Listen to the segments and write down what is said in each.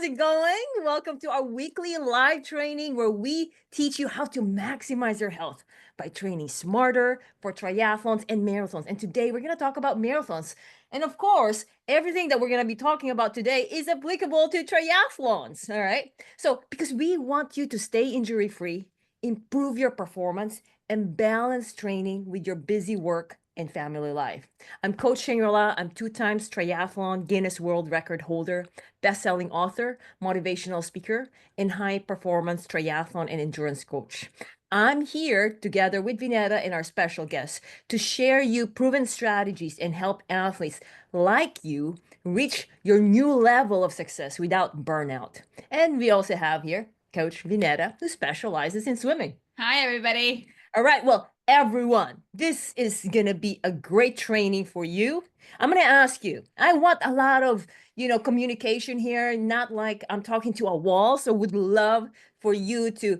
how's it going? Welcome to our weekly live training where we teach you how to maximize your health by training smarter for triathlons and marathons. And today we're going to talk about marathons. And of course, everything that we're going to be talking about today is applicable to triathlons. All right. So, because we want you to stay injury free, improve your performance, and balance training with your busy work and family life. I'm Coach Shangri-La. I'm 2 times triathlon Guinness World Record holder, best-selling author, motivational speaker, and high-performance triathlon and endurance coach. I'm here together with Vineta and our special guest to share you proven strategies and help athletes like you reach your new level of success without burnout. And we also have here Coach Vineta, who specializes in swimming. Hi, everybody. All right, well, everyone, this is going to be a great training for you. I'm going to ask you, I want a lot of, communication here, not like I'm talking to a wall. So would love for you to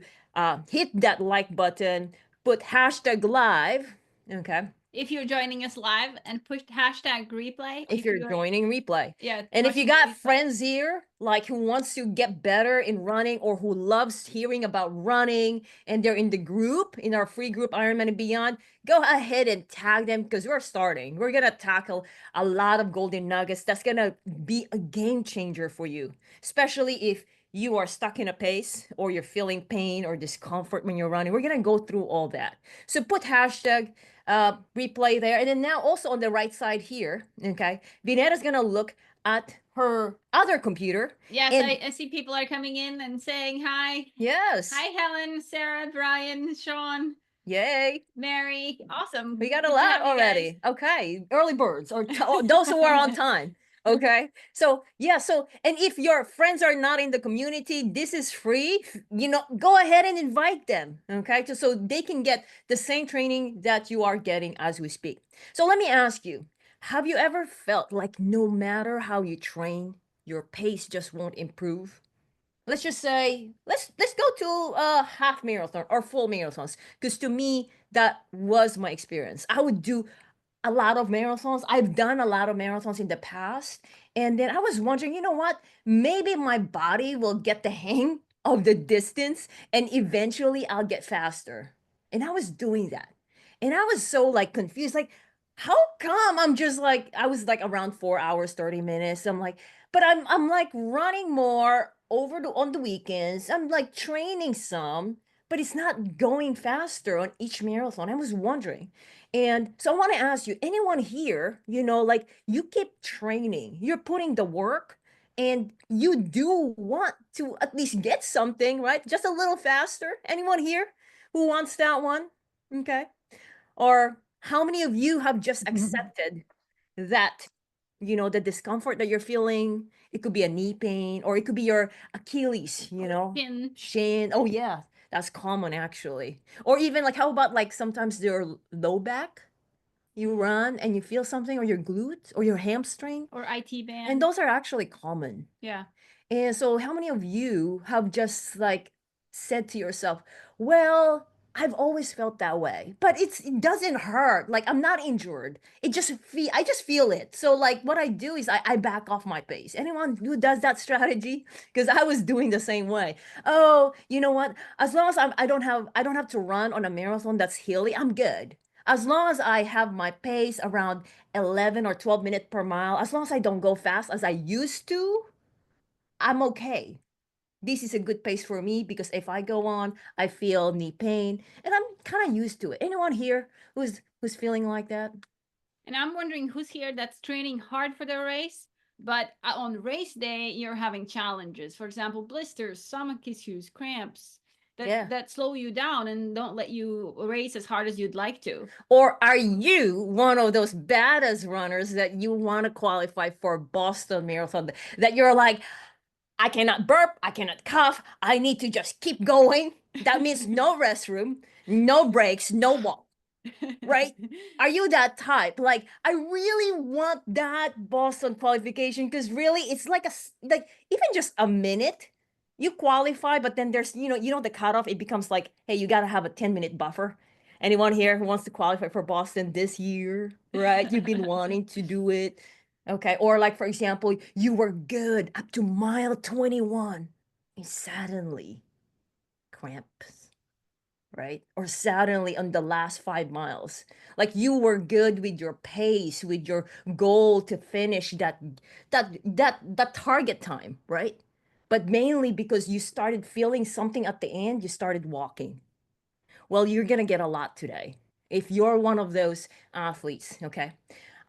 hit that like button, put hashtag live, okay? If you're joining us live, and push hashtag replay. If you're joining replay. Yeah. And if you watching got the replay. friends here, like who wants to get better in running or who loves hearing about running and they're in the group, in our free group, Ironman and Beyond, go ahead and tag them because we're starting. We're going to tackle a lot of golden nuggets. That's going to be a game changer for you, especially if you are stuck in a pace or you're feeling pain or discomfort when you're running. We're going to go through all that. So put hashtag replay there. And then now also on the right side here, okay, Vineta's gonna look at her other computer. Yes, and I see people are coming in and saying hi. yes. Hi, Helen, Sarah, Brian, Sean, Yay. Mary. Awesome. We got a Good to lot have you already. guys. Okay. Early birds or those who are on time. Okay. So, yeah. So, and if your friends are not in the community, this is free. Go ahead and invite them. Okay. So they can get the same training that you are getting as we speak. So, let me ask you, have you ever felt like no matter how you train, your pace just won't improve? Let's just say let's go to a half marathon or full marathons, because to me that was my experience. I would do a lot of marathons. I've done a lot of marathons in the past, and then I was wondering, you know what, maybe my body will get the hang of the distance and eventually I'll get faster. And I was doing that, and I was so like confused, like how come I'm just like, I was like around 4 hours 30 minutes. I'm like, but I'm like running more over on the weekends. I'm like training some, but it's not going faster on each marathon. I was wondering. And so I want to ask you, anyone here, like you keep training, you're putting the work, and you do want to at least get something, right? Just a little faster. Anyone here who wants that one? Okay. Or how many of you have just accepted that, the discomfort that you're feeling? It could be a knee pain or it could be your Achilles, shin. Oh, yeah, that's common actually. Or even like, how about like sometimes your low back? You run and you feel something, or your glute or your hamstring. Or IT band. And those are actually common. Yeah. And so, how many of you have just like said to yourself, well, I've always felt that way, but it doesn't hurt. Like I'm not injured. I just feel it. So like what I do is I back off my pace. Anyone who does that strategy? Because I was doing the same way. Oh, you know what? As long as I don't have to run on a marathon that's hilly, I'm good. As long as I have my pace around 11 or 12 minutes per mile, as long as I don't go fast as I used to, I'm okay. This is a good pace for me because if I go on, I feel knee pain and I'm kind of used to it. Anyone here who's feeling like that? And I'm wondering who's here that's training hard for the race, but on race day, you're having challenges. For example, blisters, stomach issues, cramps that slow you down and don't let you race as hard as you'd like to. Or are you one of those badass runners that you want to qualify for Boston Marathon, that you're like, I cannot burp, I cannot cough, I need to just keep going? That means no restroom, no breaks, no walk. Right? Are you that type? Like, I really want that Boston qualification because really it's like like even just a minute, you qualify, but then there's, the cutoff, it becomes like, hey, you got to have a 10-minute buffer. Anyone here who wants to qualify for Boston this year, right? You've been wanting to do it. Okay. Or like, for example, you were good up to mile 21 and suddenly cramps, right? Or suddenly on the last 5 miles, like you were good with your pace, with your goal to finish that target time, right? But mainly because you started feeling something at the end, you started walking. Well, you're gonna get a lot today if you're one of those athletes. Okay.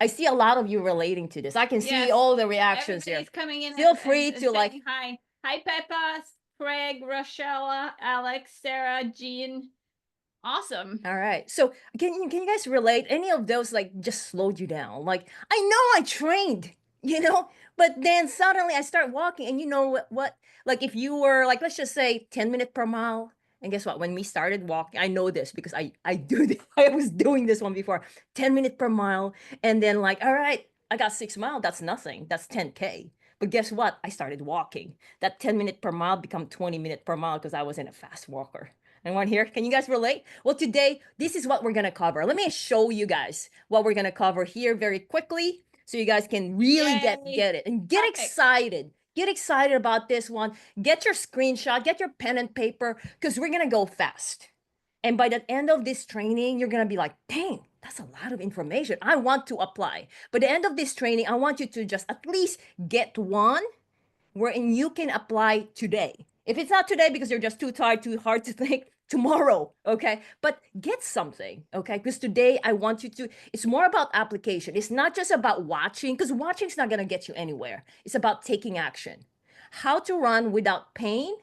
I see a lot of you relating to this. I can see Yes, all the reactions here. everybody's coming in Feel and, free and to like, saying hi. Hi, Peppa, Craig, Rochella, Alex, Sarah, Jean. Awesome. all right. So can you guys relate? Any of those like just slowed you down? Like I know I trained, but then suddenly I start walking, and you know what? Like if you were like, let's just say 10 minutes per mile, and guess what? When we started walking, I know this because I do this. I was doing this one before. 10 minutes per mile, and then like, all right, I got 6 miles. That's nothing. That's 10K. But guess what? I started walking. That 10 minutes per mile become 20 minutes per mile because I wasn't a fast walker. Anyone here? Can you guys relate? Well, today, this is what we're going to cover. Let me show you guys what we're going to cover here very quickly so you guys can really get Yay. it and get Topic. excited. Get excited about this one. Get your screenshot, get your pen and paper because we're going to go fast. And by the end of this training, you're going to be like, dang, that's a lot of information. I want to apply. By the end of this training, I want you to just at least get one wherein you can apply today. If it's not today because you're just too tired, too hard to think, tomorrow, okay? But get something, okay? Because today I want you to, it's more about application. It's not just about watching, because watching is not going to get you anywhere. It's about taking action. How to run without pain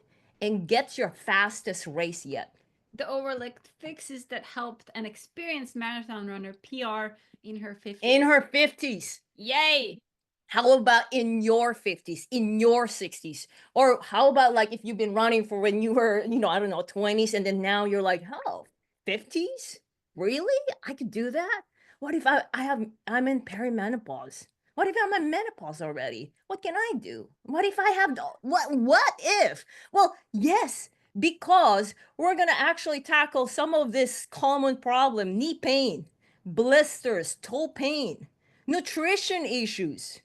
and get your fastest race yet. The overlooked fixes that helped an experienced marathon runner PR in her 50s. In her 50s. Yay. How about in your 50s, in your 60s? Or how about like if you've been running for when you were, I don't know, 20s, and then now you're like, oh, 50s? Really? I could do that? What if I'm in perimenopause? What if I'm in menopause already? What can I do? What if I have what if? Well, yes, because we're gonna actually tackle some of this common problem: knee pain, blisters, toe pain, nutrition issues.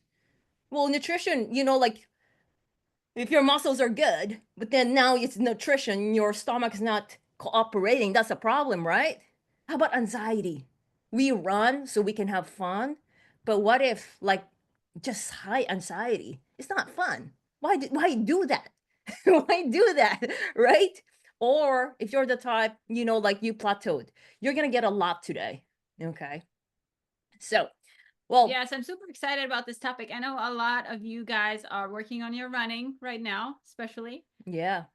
Well, nutrition, like if your muscles are good, but then now it's nutrition, your stomach is not cooperating, that's a problem, right? How about anxiety? We run so we can have fun, but what if like just high anxiety? It's not fun. Why do that? Why do that, right? Or if you're the type, like you plateaued, you're gonna get a lot today. Okay. So, well, yes, I'm super excited about this topic. I know a lot of you guys are working on your running right now, especially. yeah.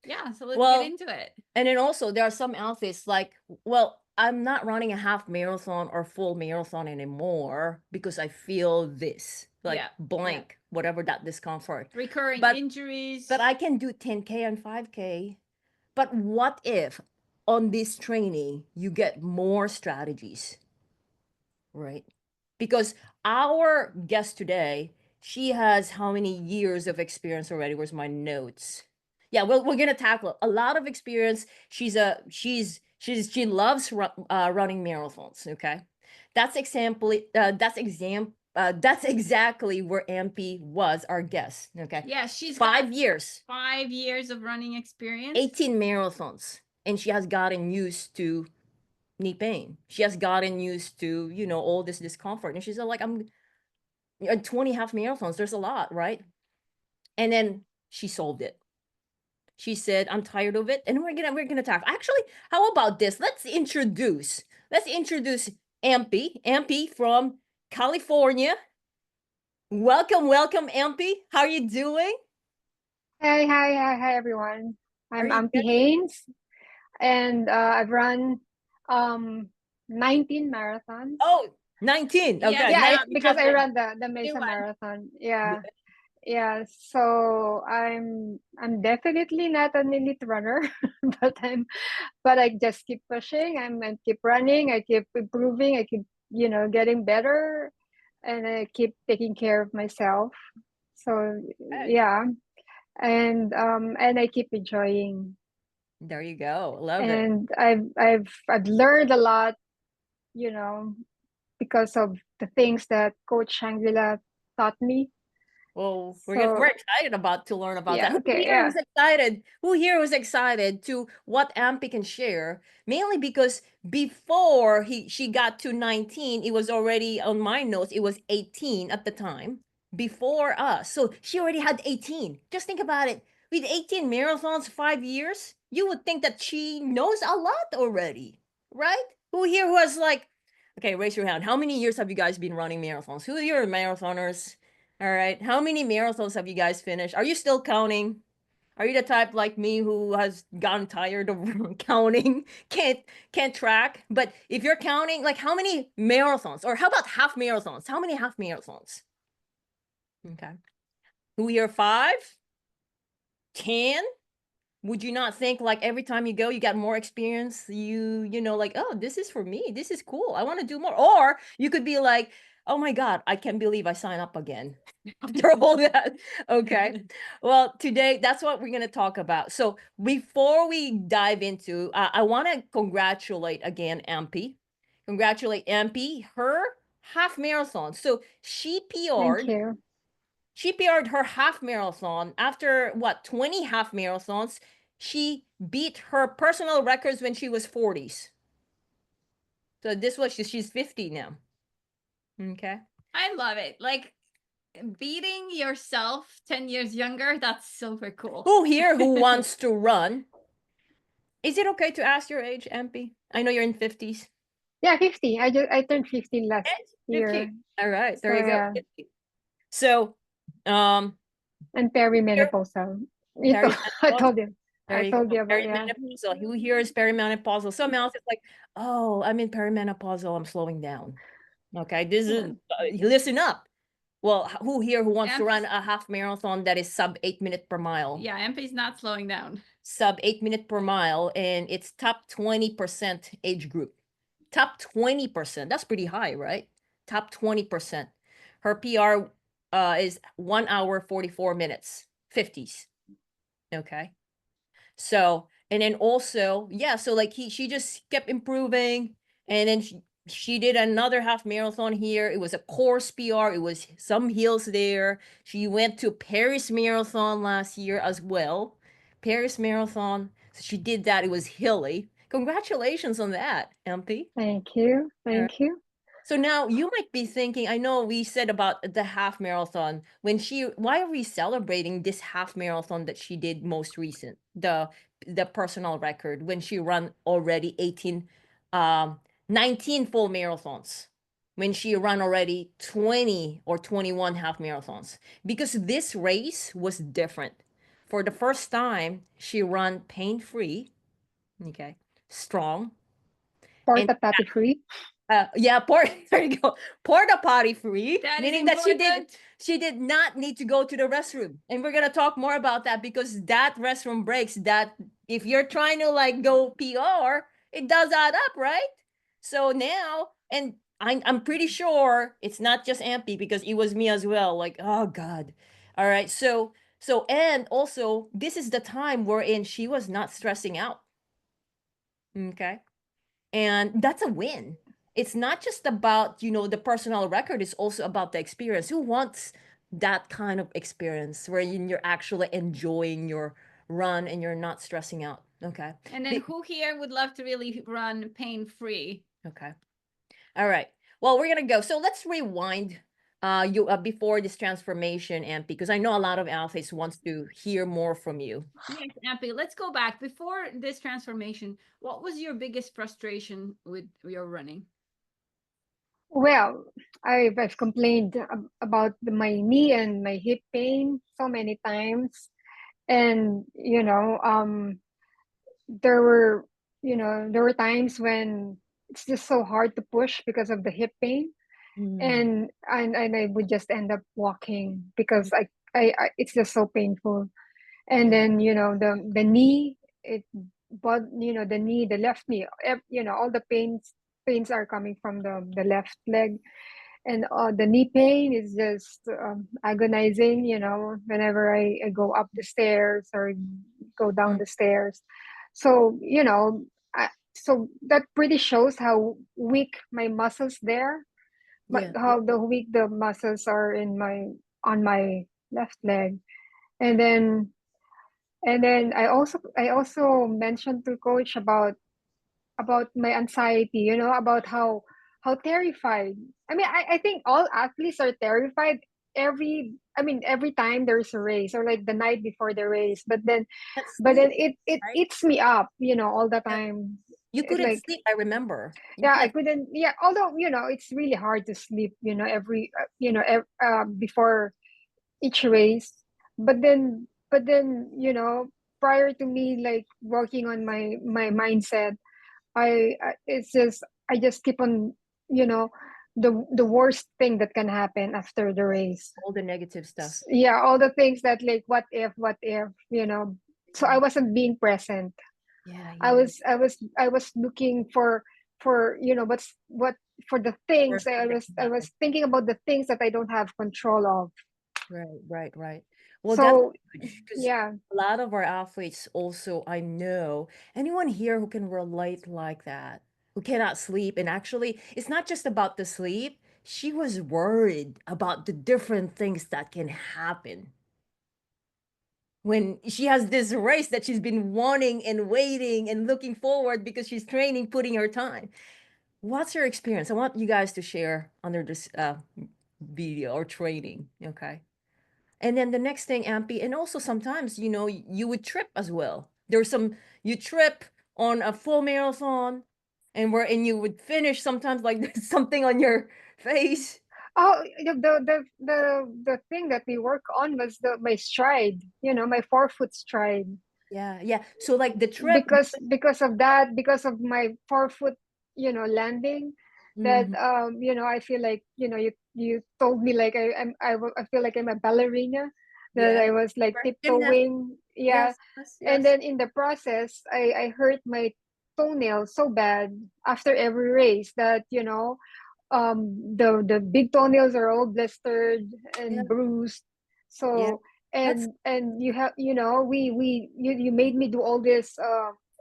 Yeah, so let's get into it. And then also there are some athletes like, well, I'm not running a half marathon or full marathon anymore because I feel this, like blank, whatever that discomfort. Recurring injuries. But I can do 10K and 5K. But what if on this training you get more strategies, right? Because our guest today, she has how many years of experience already? Where's my notes? Yeah, well, we're gonna tackle a lot of experience. She loves running marathons. Okay, that's that's exactly where Ampee was our guest. Okay, yeah, she's 5 years, 5 years of running experience, 18 marathons, and she has gotten used to knee pain. She has gotten used to, all this discomfort. And she's like, I'm 20 half marathons. There's a lot, right? And then she solved it. She said, I'm tired of it. And we're gonna talk. Actually, how about this? Let's introduce Ampee. Ampee from California. Welcome, Ampee. How are you doing? Hi, everyone. I'm you Ampee Haynes, and I've run 19 marathons. Oh, 19. Okay. Yeah, 19 because I marathons. ran the Mesa Marathon. Yeah. So I'm definitely not an elite runner, but I just keep pushing. I keep running. I keep improving. I keep getting better, and I keep taking care of myself. So yeah, and I keep enjoying. There you go. Love it. And I've learned a lot, you know, because of the things that Coach Shangri-La taught me. Well, So we're excited to learn about that. yeah, Who okay, here yeah. was excited? Who here was excited to what Ampee can share? Mainly because before she got to 19, it was already on my notes, it was 18 at the time before us. So she already had 18. Just think about it. With 18 marathons, 5 years, you would think that she knows a lot already, right? Who here was like, okay, raise your hand. How many years have you guys been running marathons? Who here are marathoners? All right. How many marathons have you guys finished? Are you still counting? Are you the type like me who has gotten tired of counting? Can't track. But if you're counting, like how many marathons? Or how about half marathons? How many half marathons? Okay. Who here? 5? 10? Would you not think like every time you go, you got more experience? You know, like, oh, this is for me. This is cool. I want to do more. Or you could be like, oh my God, I can't believe I signed up again after all that. Okay. Well, today that's what we're gonna talk about. So before we dive into, I want to congratulate again Ampee. Congratulate Ampee, her half marathon. So she Thank PR'd you. she PR'd her half marathon after what 20 half marathons. She beat her personal records when she was 40s. So this was she's 50 now. Okay. I love it. Like beating yourself 10 years younger, that's super cool. Who here who wants to run? Is it okay to ask your age, Ampee? I know you're in 50s. Yeah, 50. I turned 50 last Yes, 50. year. All right, there So you go. yeah. 50. So, And here, perimenopausal. I perimenopausal. told you. There I you go. told you about, yeah. Perimenopausal. Who here is perimenopausal? Some else is like, oh, I'm in perimenopausal. I'm slowing down. Okay, this is listen up. Well, who here who wants to run a half marathon that is sub 8 minutes per mile? Yeah, Ampee's not slowing down. Sub 8 minutes per mile, and it's top 20% age group. Top 20%. That's pretty high, right? Top 20%. Her PR is 1 hour 44 minutes, 50s. Okay. So, and then also, yeah, so like she just kept improving, and then she did another half marathon here. It was a course PR. It was some hills there. She went to Paris Marathon last year as well. Paris Marathon. So she did that. It was hilly. Congratulations on that, Ampee. Thank you. Thank you. So now you might be thinking, I know we said about the half marathon. Why are we celebrating this half marathon that she did most recent? The personal record when she ran already 18, 19 full marathons. When she ran already 20 or 21 half marathons. Because this race was different. For the first time, she ran pain-free, okay, strong, and Porta potty free. yeah, there you go. Porta potty free, That is meaning that important. she did not need to go to the restroom. And we're gonna talk more about that because that restroom breaks that if you're trying to like go PR, it does add up, right? So now, and I'm pretty sure it's not just Ampee because it was me as well. Like, oh God. All right. So and also this is the time wherein she was not stressing out. Okay. And that's a win. It's not just about, the personal record, it's also about the experience. Who wants that kind of experience where you're actually enjoying your run and you're not stressing out? Okay. And then who here would love to really run pain-free? Okay. All right. Well, we're gonna go. So let's rewind before this transformation, Ampee, because I know a lot of athletes wants to hear more from you. Yes, Ampee, let's go back. Before this transformation, what was your biggest frustration with your running? Well, I've complained about my knee and my hip pain so many times. And, there were times when it's just so hard to push because of the hip pain. And I would just end up walking because it's just so painful. And then the knee, but the knee, the left knee, all the pains are coming from the left leg. And the knee pain is just agonizing, whenever I go up the stairs or go down the stairs. So so that pretty shows how weak my muscles there. Yeah. how the weak the muscles are in my on my left leg. And then I also mentioned to coach about my anxiety, about how terrified. I mean, I think all athletes are terrified every time there's a race, or like the night before the race. But then Can't but then sleep, it right? eats me up, all the Yeah. time. You It, couldn't like, sleep, I remember. You yeah, I can't. couldn't. Yeah, although it's really hard to sleep, every before each race. But then prior to me, like, working on my mindset, it's just, I just keep on, you know the worst thing that can happen after the race. All the negative stuff. Yeah, all the things that, like, what if. So I Yeah. wasn't being present. Yeah. I Yeah. was I was I was looking for what for the things. Worst I thing that was can I happen. was thinking about the things that I don't have control of. Right, right, right. Well, that's So huge because yeah. a lot of our athletes also, I know, anyone here who can relate like that, who cannot sleep. And actually, it's not just about the sleep. She was worried about the different things that can happen when she has this race that she's been wanting and waiting and looking forward because she's training, putting her time. What's your experience? I want you guys to share under this video or training. Okay. And then the next thing, Ampy, and also sometimes, you would trip as well. There's you trip on a full marathon and you would finish sometimes like there's something on your face. Oh, the thing that we work on was my stride, my forefoot stride. Yeah, yeah. So like the trip. Because of that, because of my forefoot, landing, that, Mhm. I feel like, you told me, like, I feel like I'm a ballerina, that Yeah. I was like Right. Gymnast. tiptoeing. Yeah. Yes, yes, And yes. then in the process, I hurt my toenail so bad after every race that, the big toenails are all blistered Yeah, and bruised. yeah. So, That's and you have, you made me do all this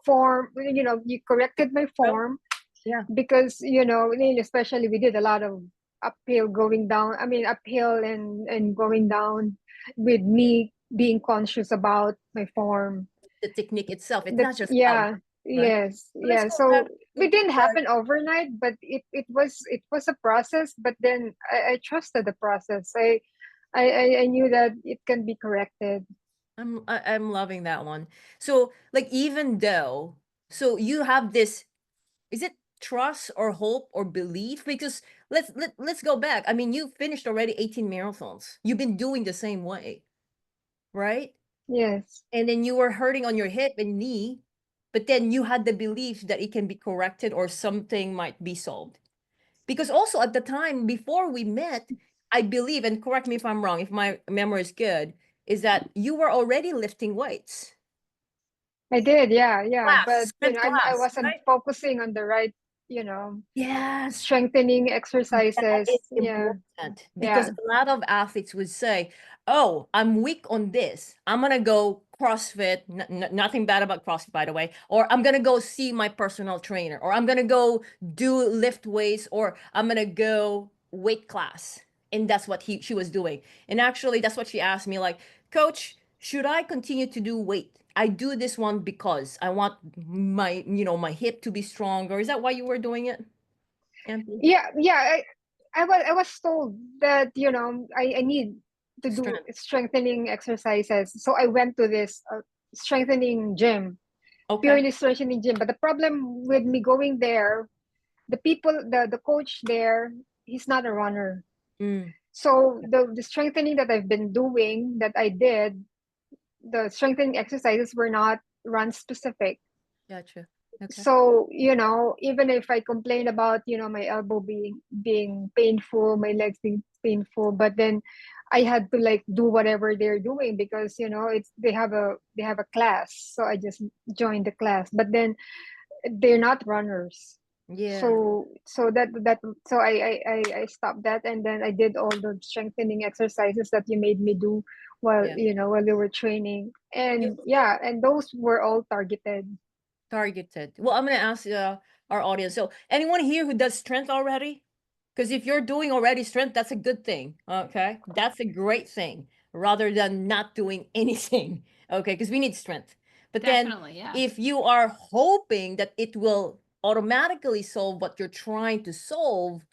form. You corrected my well, form, yeah. because, especially, we did a lot of uphill going down, I mean, uphill and going down, with me being conscious about my form. The technique itself. It's That not just about Yeah. right. Yes, So let's yeah. go back So to it didn't the happen overnight, but it was a process. But then I trusted the process. I knew that it can be corrected. I'm loving that one. So like even though so you have this, is it trust or hope or belief? Because let's go back. I mean, you finished already 18 marathons. You've been doing the same way, right? Yes. And then you were hurting on your hip and knee, but then you had the belief that it can be corrected or something might be solved. Because also at the time before we met, I believe, and correct me if I'm wrong, if my memory is good, is that you were already lifting weights. I did. Yeah, yeah. Class, But strength I class, wasn't right? focusing on the right, you know, Yes. strengthening That is exercises. Yeah. important because Yeah. a lot of athletes would say, "Oh, I'm weak on this. I'm gonna go CrossFit. Nothing bad about CrossFit, by the way. Or I'm gonna go see my personal trainer. Or I'm gonna go do lift weights. Or I'm gonna go weight class." And that's what she was doing. And actually, that's what she asked me, like, "Coach, should I continue to do weight? I do this one because I want my hip to be stronger." Is that why you were doing it, Ampy? Yeah. Yeah. I was told that, I need to do Strength. strengthening exercises. So I went to this strengthening gym, Okay. purely strengthening gym. But the problem with me going there, the coach there, he's not a runner. Mm, So the strengthening that I've been doing, that I did, the strengthening exercises were not run specific. gotcha. Okay. So, even if I complain about, my elbow being painful, my legs being painful, but then I had to, like, do whatever they're doing, because, it's they have a class. So I just joined the class. But then they're not runners. Yeah. So I stopped that, and then I did all the strengthening exercises that you made me do while, Yeah. while they were training. You And also yeah, and those were all targeted. targeted. Well, I'm gonna ask our audience. So, anyone here who does strength already? Because if you're doing already strength, that's a good thing. Okay. That's a great thing rather than not doing anything. Okay. Because we need strength. But then Definitely, yeah. if you are hoping that it will automatically solve what you're trying to solve,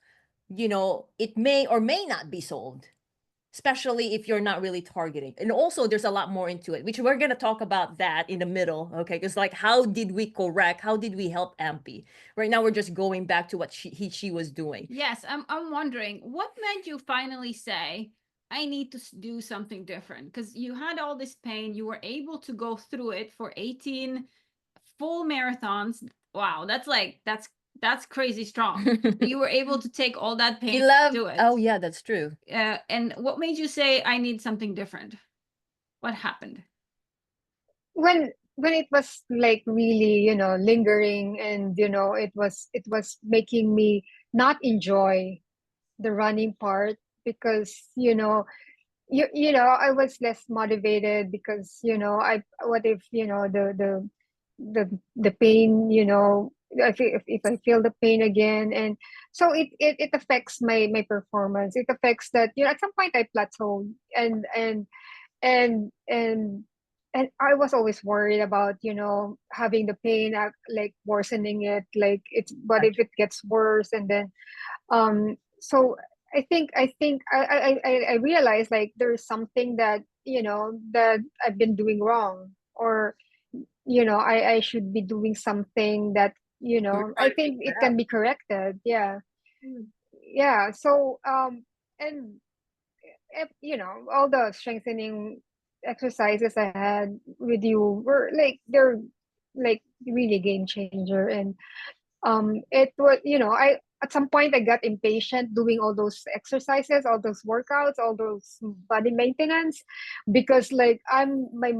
it may or may not be solved, especially if you're not really targeting. And also there's a lot more into it, which we're going to talk about that in the middle. Okay. Because like, how did we help Ampee? Right now we're just going back to what she was doing. Yes, I'm wondering what made you finally say, I need to do something different, because you had all this pain, you were able to go through it for 18 full marathons. Wow, that's crazy strong. You were able to take all that pain and do it. Oh yeah, that's true. And what made you say, I need something different? What happened? When it was like really, lingering, and it was making me not enjoy the running part, because I was less motivated, because I what if the pain, if I feel the pain again, and so it affects my performance. It affects that, at some point I plateaued, and and and I was always worried about, having the pain, like worsening it, like it's, what if it gets worse, and then so I realized, like, there's something that, that I've been doing wrong, or I should be doing something that, We're I trying to think figure it it can out. be corrected. Yeah. Yeah. So and all the strengthening exercises I had with you were like, they're like really game changer. And it was, I at some point I got impatient doing all those exercises, all those workouts, all those body maintenance, because like my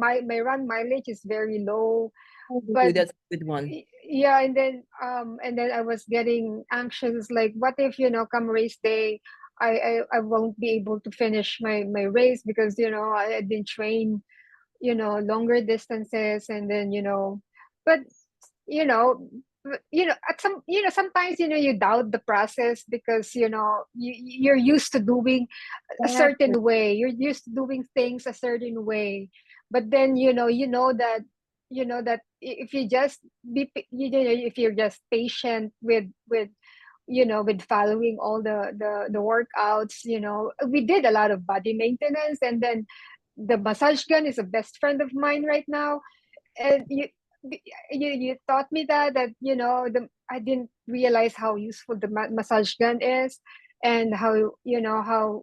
run mileage is very low. Ooh, But that's a good one. yeah, and then I was getting anxious, like, what if, come race day, I won't be able to finish my race, because I didn't train, longer distances, and then, but you know at sometimes, you doubt the process, because you're used to doing a Exactly. certain way, you're used to doing things a certain way. But then, that if you just if you're just patient with following all the workouts. We did a lot of body maintenance, and then the massage gun is a best friend of mine right now. And you taught me that, I didn't realize how useful the massage gun is, and how,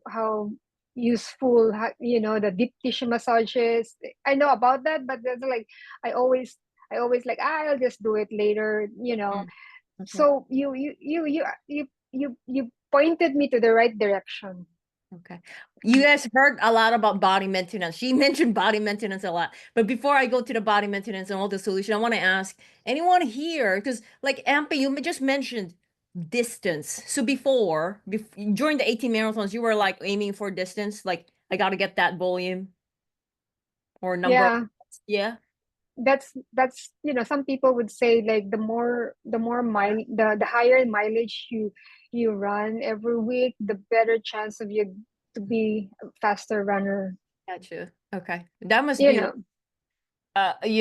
how useful, the deep tissue massages. I know about that, but there's like, I always like, I'll just do it later. Mm, okay. So you pointed me to the right direction. Okay. You guys heard a lot about body maintenance. She mentioned body maintenance a lot. But before I go to the body maintenance and all the solution, I want to ask anyone here, because like Ampy, you just mentioned distance. So during the 18 marathons, you were like aiming for distance, like I got to get that volume or number. Yeah, Yeah. that's some people would say, like, the higher mileage you run every week, the better chance of you to be a faster runner. Gotcha. Okay. That must you be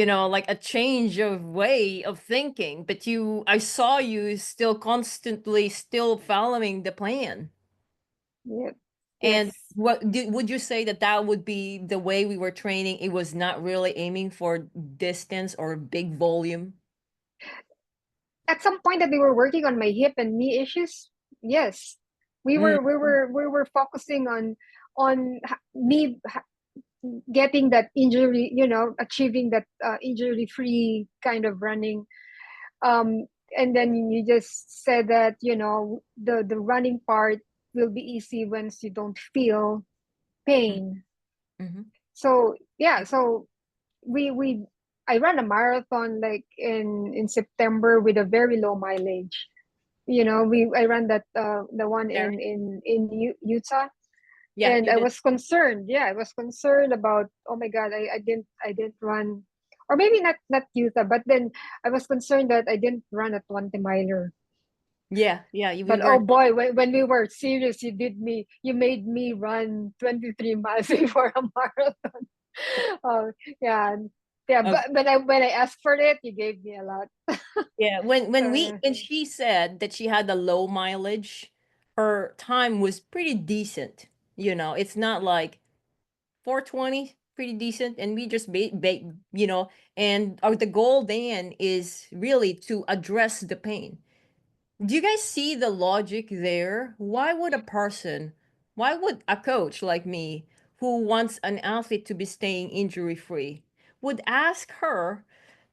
know like a change of way of thinking, but I saw you still constantly still following the plan. yeah, And yes. would you say that would be the way we were training? It was not really aiming for distance or big volume. At some point that we were working on my hip and knee issues, yes, we Mm, were we were we were focusing on me getting that injury, achieving that injury free kind of running. um and then you just said that, the running part will be easy once you don't feel mm, pain. mhm. So yeah, so we I ran a marathon, like, in September, with a very low mileage. I ran that, the one There. in Utah. Yeah, And you I did. was concerned. Yeah, I was concerned about, oh my god, I didn't run, or maybe not Utah, but then I was concerned that I didn't run a 20 miler. Yeah, we But were. oh boy, when we were serious, you made me run 23 miles before a marathon. Oh yeah, yeah. Uh, But when I asked for it, you gave me a lot. yeah, So yeah. when she said that she had a low mileage, her time was pretty decent. It's not like 420, pretty decent, and we just and the goal then is really to address the pain. Do you guys see the logic there? Why would a coach like me, who wants an athlete to be staying injury free, would ask her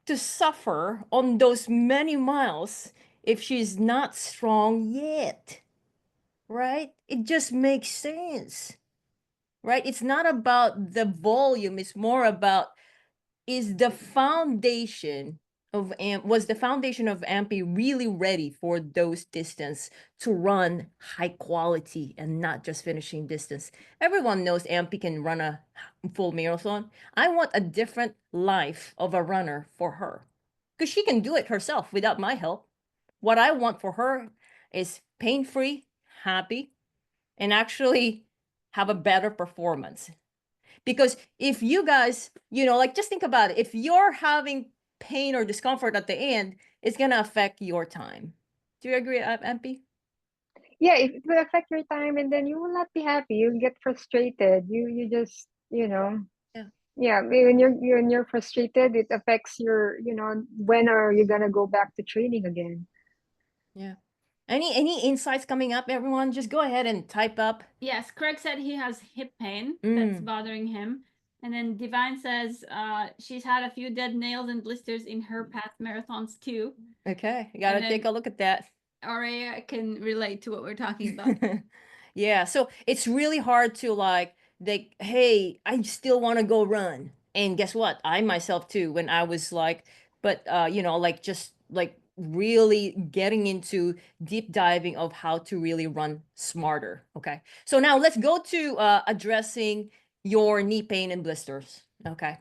to suffer on those many miles if she's not strong yet? Right? It just makes sense. Right? It's not about the volume, it's more about, is the foundation was the foundation of Ampy really ready for those distance, to run high quality and not just finishing distance? Everyone knows Ampy can run a full marathon. I want a different life of a runner for her, because she can do it herself without my help. What I want for her is pain free, happy, and actually have a better performance. Because if you guys, like, just think about it. If you're having pain or discomfort at the end, it's going to affect your time. Do you agree, MP? Yeah, it will affect your time, and then you will not be happy. You'll get frustrated. You just Yeah. yeah. When you're frustrated, it affects your when are you gonna go back to training again? Yeah. Any insights coming up, everyone? Just go ahead and type up. Yes, Craig said he has hip pain that's Mm, bothering him. And then Divine says she's had a few dead nails and blisters in her past marathons too. okay. You got to take a look at that. Aurea can relate to what we're talking about. Yeah, so it's really hard to like, hey, I still want to go run. And guess what? I myself too, when I was like, but like, just like really getting into deep diving of how to really run smarter. Okay. So now let's go to addressing your knee pain and blisters. Okay.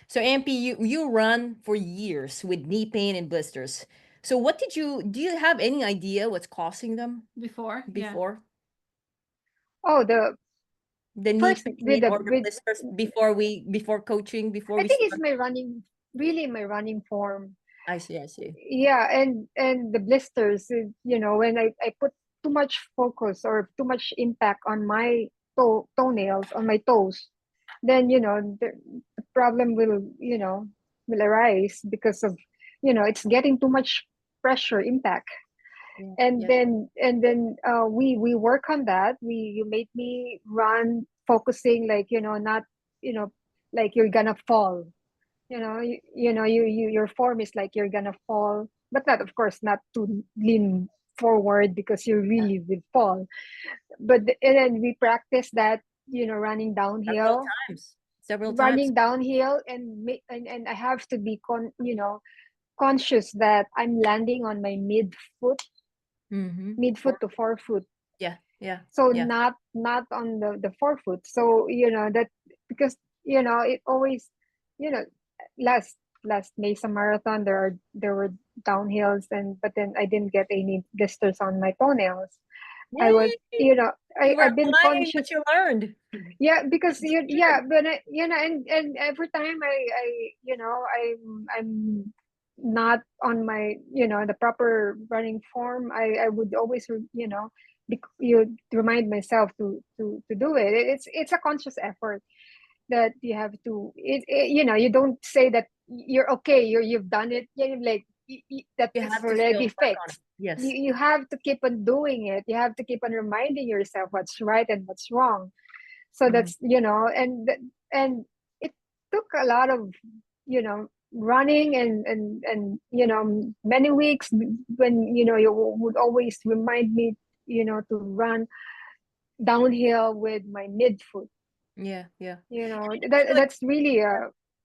So Ampy, you run for years with knee pain and blisters. So what do you have any idea what's causing them Before, yeah. before? Oh, The knee first pain or the blisters before coaching, before I we think it's start? my running, really my running form. I see, I see. Yeah, and the blisters, when I put too much focus or too much impact on my toenails, on my toes, then the problem will arise because of it's getting too much pressure impact. Yeah, And yeah, then we work on that. You made me run focusing, like not you know like you're gonna fall. Your form is like you're gonna fall, but not, of course, not to lean forward because you yeah. really will fall. And then we practice that, Several times. Several times. running downhill, and I have to be conscious that I'm landing on my Mm-hmm. midfoot to forefoot, Yeah, yeah, so yeah. not on the forefoot. So that, because it always, you know last Mesa Marathon, there were downhills, and but then I didn't get any blisters on my toenails. I was, Yay! You were I've been applying what conscious. you learned. Yeah, because That's good. yeah, but and every time I'm not on my the proper running form, I would always remind myself to do it. It's a conscious effort that you have to. You don't say that you're okay, you've done it, like that You is have to still already work on it. fixed. Yes. You have to keep on doing it. You have to keep on reminding yourself what's right and what's wrong. So Mm. that's and it took a lot of running, and many weeks, when you would always remind me to run downhill with my midfoot. Yeah, yeah. Actually, That's really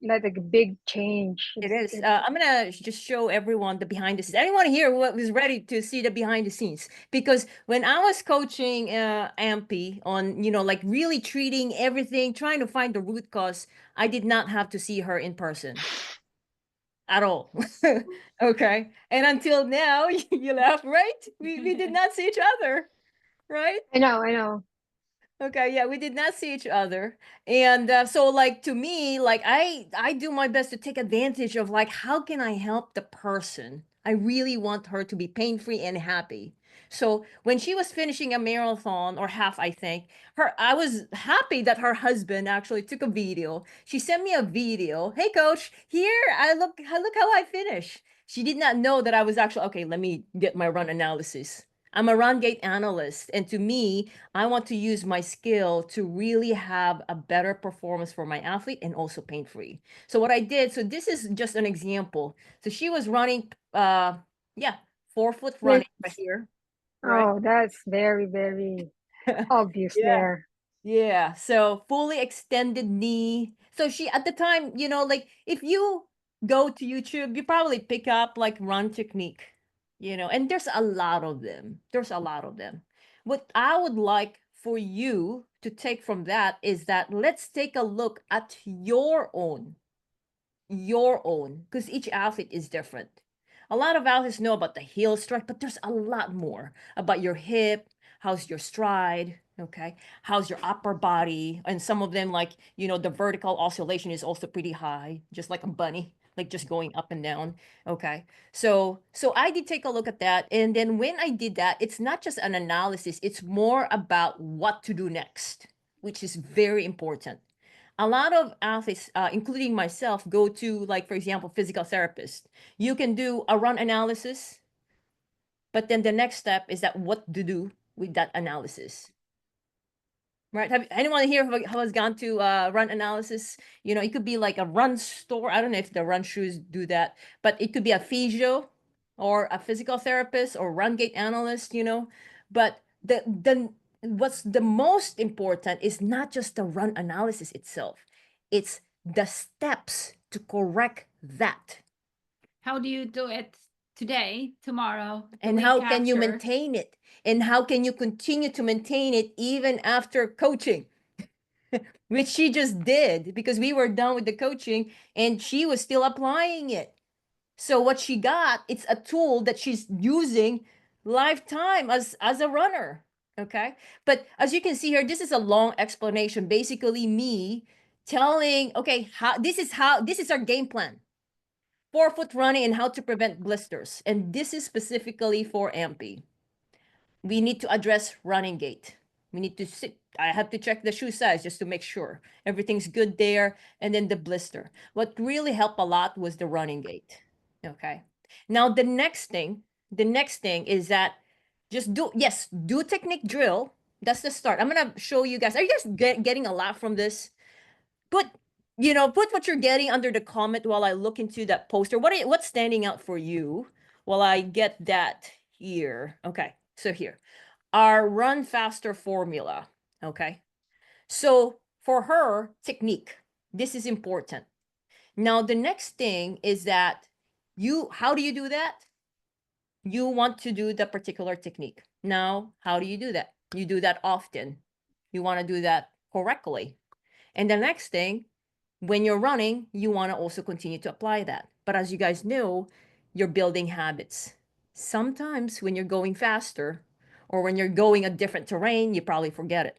like a big change. it It's, is. it's I'm gonna just show everyone the behind the scenes. Anyone here who was ready to see the behind the scenes? Because when I was coaching Ampy on, like really treating everything, trying to find the root cause, I did not have to see her in person. at all. Okay. And until now, you laugh, right? We did not see each other, right? I know, I know. Okay, yeah, we did not see each other. And so like to me, like I do my best to take advantage of like how can I help the person? I really want her to be pain-free and happy. So when she was finishing a marathon or half, I think, I was happy that her husband actually took a video. She sent me a video. Hey coach, here I look how I finish. She did not know that I was actually okay, let me get my run analysis. I'm a run gait analyst, and to me, I want to use my skill to really have a better performance for my athlete and also pain free. So what I did, so this is just an example. So she was running, yeah, 4 foot running right It's, here, right? oh, that's very, very obvious Yeah. there. Yeah, so fully extended knee. So she at the time, like if you go to YouTube, you probably pick up like run technique, and there's a lot of them. There's a lot of them. What I would like for you to take from that is that let's take a look at your own, because each outfit is different. A lot of athletes know about the heel strike, but there's a lot more about your hip, how's your stride, okay? How's your upper body? And some of them, like, the vertical oscillation is also pretty high, just like a bunny, like just going up and down, okay? So I did take a look at that. And then when I did that, it's not just an analysis, it's more about what to do next, which is very important. A lot of athletes, including myself, go to, like, for example, physical therapist. You can do a run analysis, but then the next step is that what to do with that analysis. Right? Have anyone here who has gone to run analysis? It could be like a run store. I don't know if the run shoes do that, but it could be a physio or a physical therapist or run gait analyst. But the what's the most important is not just the run analysis itself. It's the steps to correct that. How do you do it today, tomorrow, the And week how can you after? maintain it? And how can you continue to maintain it even after coaching? Which she just did because we were done with the coaching and she was still applying it. So what she got, it's a tool that she's using lifetime as a runner. Okay. But as you can see here, this is a long explanation. Basically, me telling, okay, this is our game plan. 4 foot running and how to prevent blisters. And this is specifically for Ampee. We need to address running gait. We need to sit. I have to check the shoe size just to make sure everything's good there. And then the blister. What really helped a lot was the running gait. Okay. Now the next thing is that just do technique drill. That's the start. I'm gonna show you guys. Are you guys getting a lot from this? Put put what you're getting under the comment while I look into that poster. What's standing out for you while I get that here? Okay, so here our run faster formula. Okay. So for her technique, this is important. Now, the next thing is that how do you do that? You want to do the particular technique. Now, how do you do that? You do that often. You want to do that correctly. And the next thing, when you're running, you want to also continue to apply that. But as you guys know, you're building habits. Sometimes when you're going faster or when you're going a different terrain, you probably forget it.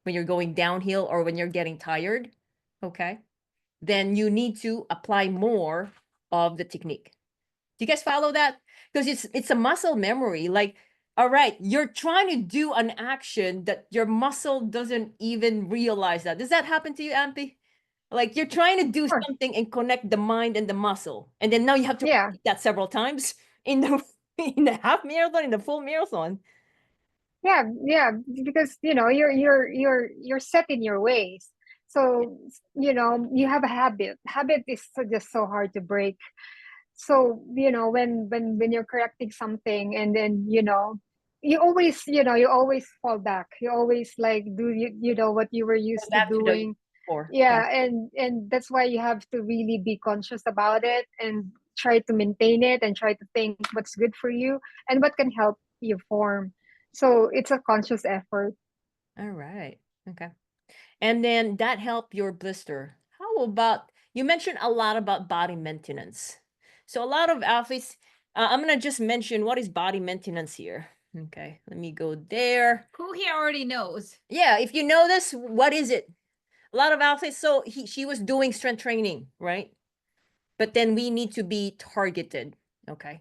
When you're going downhill or when you're getting tired, okay, then you need to apply more of the technique. Do you guys follow that? Because it's a muscle memory. Like, all right, you're trying to do an action that your muscle doesn't even realize that. Does that happen to you, Ampy? Like you're trying to do Sure. something and connect the mind and the muscle, and then now you have to Yeah. repeat that several times in the in the half marathon, in the full marathon. Yeah, yeah, because you're set in your ways. So, you have a habit. Habit is just so hard to break. So, when you're correcting something and then, you always fall back. You always like do what you were Go used to back to the doing. before. Yeah. Yeah, and that's why you have to really be conscious about it and try to maintain it and try to think what's good for you and what can help you form. So it's a conscious effort. All right. Okay. And then that helped your blister. How about you mentioned a lot about body maintenance. So a lot of athletes, I'm gonna just mention what is body maintenance here. Okay, let me go there. Who here already knows? Yeah, if you know this, what is it? A lot of athletes, so she was doing strength training, right? But then we need to be targeted, okay?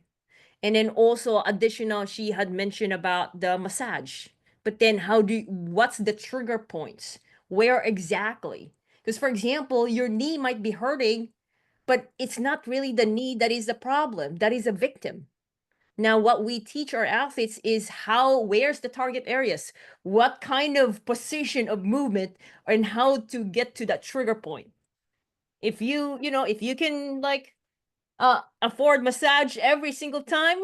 And then also additional, she had mentioned about the massage. But then what's the trigger points? Where exactly? Because for example, your knee might be hurting, but it's not really the knee that is the problem, that is a victim. Now, what we teach our athletes is where's the target areas? What kind of position of movement and how to get to that trigger point. If if you can like afford massage every single time,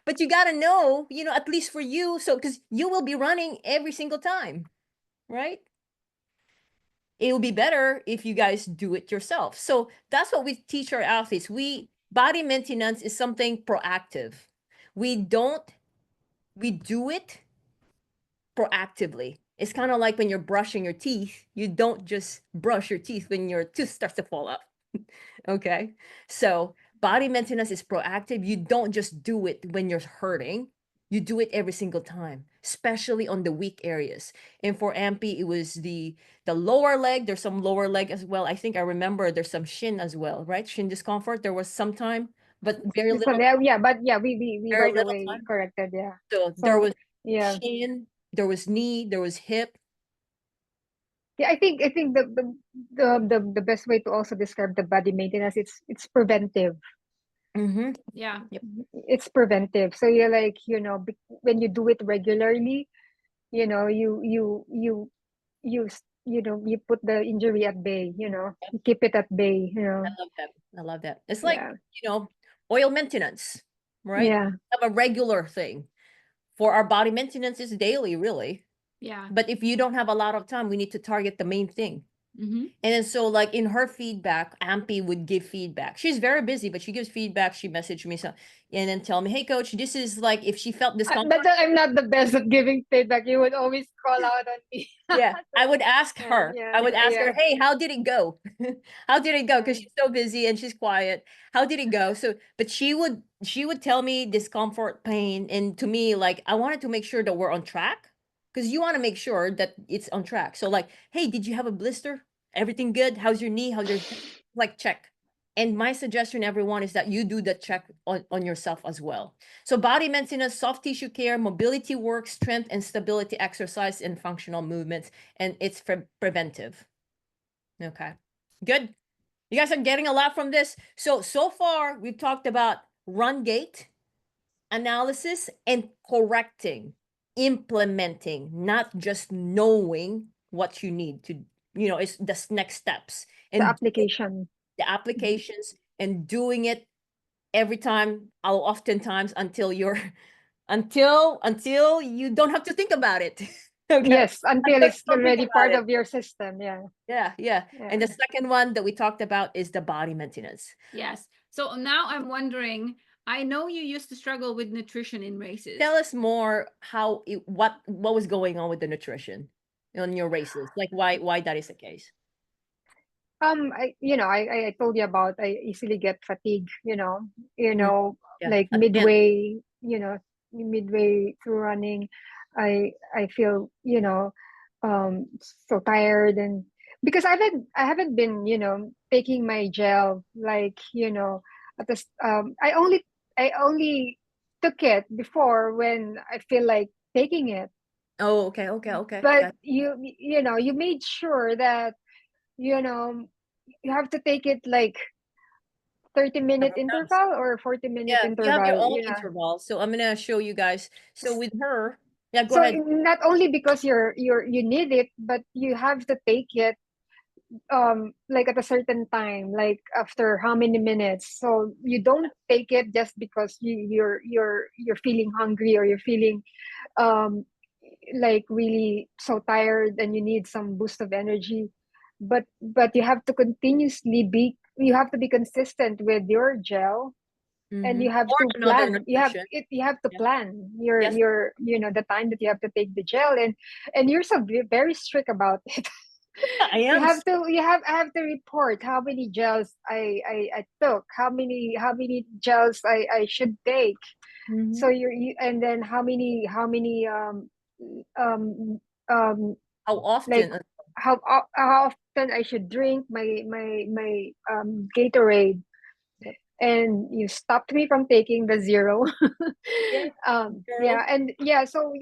but you got to know, at least for you, so because you will be running every single time, right? It will be better if you guys do it yourself. So that's what we teach our athletes. Body maintenance is something proactive. We do it proactively. It's kind of like when you're brushing your teeth, you don't just brush your teeth when your tooth starts to fall out. Okay. So body maintenance is proactive. You don't just do it when you're hurting. You do it every single time, especially on the weak areas. And for Ampee, it was the lower leg. There's some lower leg as well. I think I remember there's some shin as well, right? Shin discomfort. There was some time, but very So little, yeah, but yeah, we very right little away time. corrected. Yeah. So there So was yeah, shin, there was knee, there was hip. yeah. I think the best way to also describe the body maintenance, it's preventive. Mm-hmm. Yeah. Yep. It's preventive. So you're like, when you do it regularly, you know, you put the injury at bay. You keep it at bay. I love that. I love that. It's like, Yeah, oil maintenance, right? yeah. Have a regular thing. For our body maintenance is daily, really. Yeah. But if you don't have a lot of time, we need to target the main thing. Mm-hmm. And then so like in her feedback, Ampee would give feedback. She's very busy, but she gives feedback. She messaged me and then tell me, hey coach, this is like if she felt discomfort. But I'm not the best at giving feedback. You would always call out on me. Yeah, I would ask Yeah, her. yeah, I would ask her, yeah, "Hey, how did it go? How did it go?" yeah. Because she's so busy and she's quiet. How did it go? So, but she would tell me discomfort, pain, and to me, like I wanted to make sure that we're on track because you want to make sure that it's on track. So, like, hey, did you have a blister? Everything good? How's your knee? How's your like check? And my suggestion, everyone, is that you do the check on yourself as well. So body maintenance, soft tissue care, mobility work, strength and stability exercise, and functional movements. And it's preventive. Okay, good. You guys are getting a lot from this. So far, we've talked about run gait, analysis, and correcting, implementing, not just knowing what you need to, it's the next steps. The And application. the applications and doing it every time, oftentimes until you're until you don't have to think about it. Okay. Yes, until Until you it's don't think already about part it. of your system. Yeah, Yeah. And the yeah. second one that we talked about is the body maintenance. Yes. So now I'm wondering, I know you used to struggle with nutrition in races. Tell us more what was going on with the nutrition on your races, like why that is the case. I told you about I easily get fatigued. Mm, yeah, Like at the end. midway through running, I feel so tired, and because I haven't been taking my gel, like at this I only took it before when I feel like taking it, Oh, okay. but Got you made sure that you know you have to take it like 30-minute several times. interval or 40-minute Yeah, you have your interval. own interval. So I'm gonna show you guys. So with her, yeah, go So ahead. not only because you need it, but you have to take it like at a certain time, like after how many minutes. So you don't take it just because you're feeling hungry, or you're feeling um like really so tired and you need some boost of energy, but you have to be consistent with your gel, and you have Or to another plan nutrition. you have to Yeah. plan Yes. the time that you have to take the gel, and you're so very strict about it. I You am. have to I have to report how many gels I took, how many gels I should take. So Mhm. you and then um um How like often? how often I should drink my Gatorade, Yep. and you stopped me from taking the zero. Yeah, Yeah, girl. and so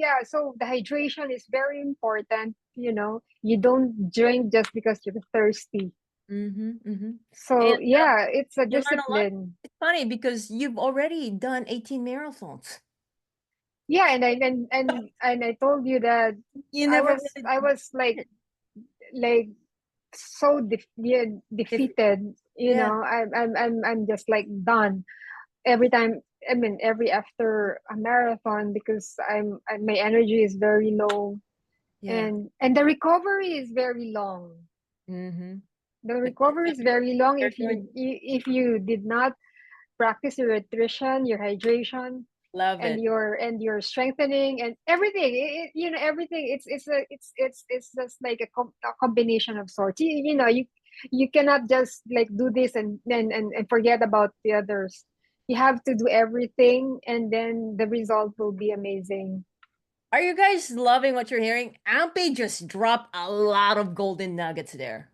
the hydration is very important. You don't drink just because you're thirsty. Mhm, mhm. And So yeah, it's a you learn a lot. discipline. It's funny because you've already done 18 marathons. Yeah, and I told you that You I never was really I was like so yeah, if defeated. yeah, I'm just like done every time. I mean, every after a marathon, because my energy is very low, yeah. and the recovery is very long. Mhm. The But recovery is very long you're if doing if you did not practice your nutrition, your hydration, love and it. your strengthening and everything. Everything. It's just like a combination of sorts. You cannot just like do this and forget about the others. You have to do everything, and then the result will be amazing. Are you guys loving what you're hearing? Ampey just dropped a lot of golden nuggets there.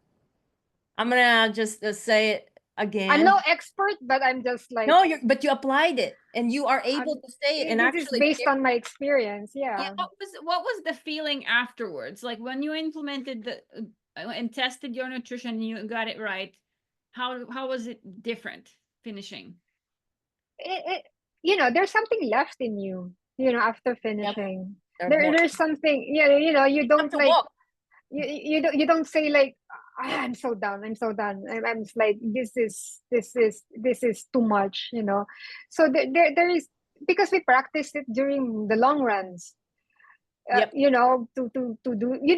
I'm gonna just say it I'm no again. expert, but I'm just like No, but you applied it and you are able to say it and this is actually based share. on my experience. Yeah, Yeah. what was the feeling afterwards? Like when you implemented the and tested your nutrition, you got it right. How was it different finishing? it there's something left in you, after Yep, finishing. they're more. There's something, you You have don't to like, walk. you don't say like, "Ah, I'm so done, I'm so done, I'm just like, this is too much." So there is, because we practice it during the long runs. Yep. To do, you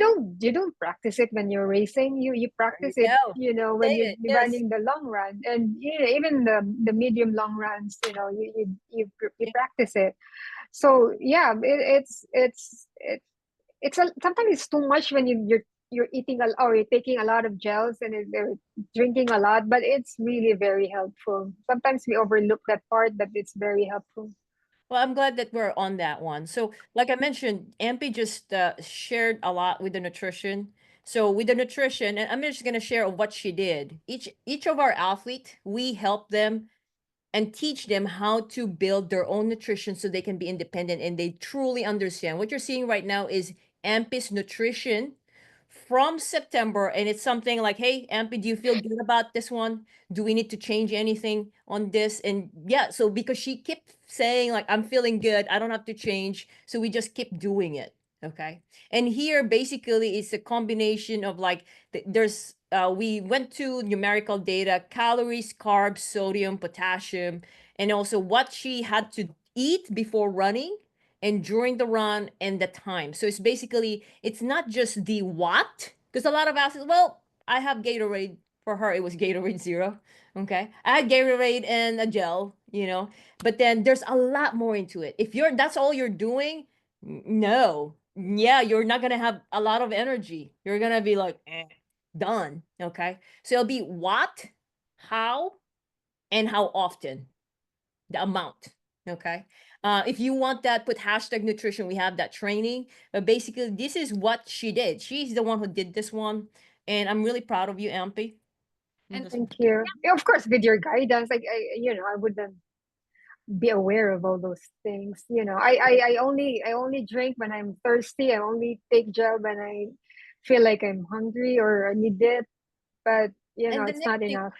don't practice it when you're racing. You There you practice it, go. when Say you're it. Yes. running the long run, and even the medium long runs, you Yeah. practice it. So yeah, sometimes it's too much when you're eating or you're taking a lot of gels, and you're drinking a lot, but it's really very helpful. Sometimes we overlook that part, but it's very helpful. Well, I'm glad that we're on that one. So, like I mentioned, Ampy just shared a lot with the nutrition. So, with the nutrition, and I'm just gonna share what she did. Each of our athlete, we help them and teach them how to build their own nutrition so they can be independent and they truly understand. What you're seeing right now is Ampy's nutrition from September, and it's something like, hey, Ampy, do you feel good about this one? Do we need to change anything on this? And yeah, so because she kept saying, like, I'm feeling good, I don't have to change. So we just keep doing it. Okay. And here basically it's a combination of like there's we went to numerical data, calories, carbs, sodium, potassium, and also what she had to eat before running and during the run and the time. So it's basically it's not just the what, because a lot of athletes, well, I have Gatorade. For her, it was Gatorade Zero. Okay, I had Gatorade and a gel, but then there's a lot more into it. If that's all you're doing, no, yeah, you're not gonna have a lot of energy. You're gonna be like, done. Okay, so it'll be what, how, and how often, the amount. Okay. If you want that, put hashtag nutrition. We have that training. But basically, this is what she did. She's the one who did this one. And I'm really proud of you, Ampy. And Thank you. Yeah, of course, with your guidance, like I wouldn't be aware of all those things. I only drink when I'm thirsty. I only take gel when I feel like I'm hungry or I need it. But And the it's next not thing, enough.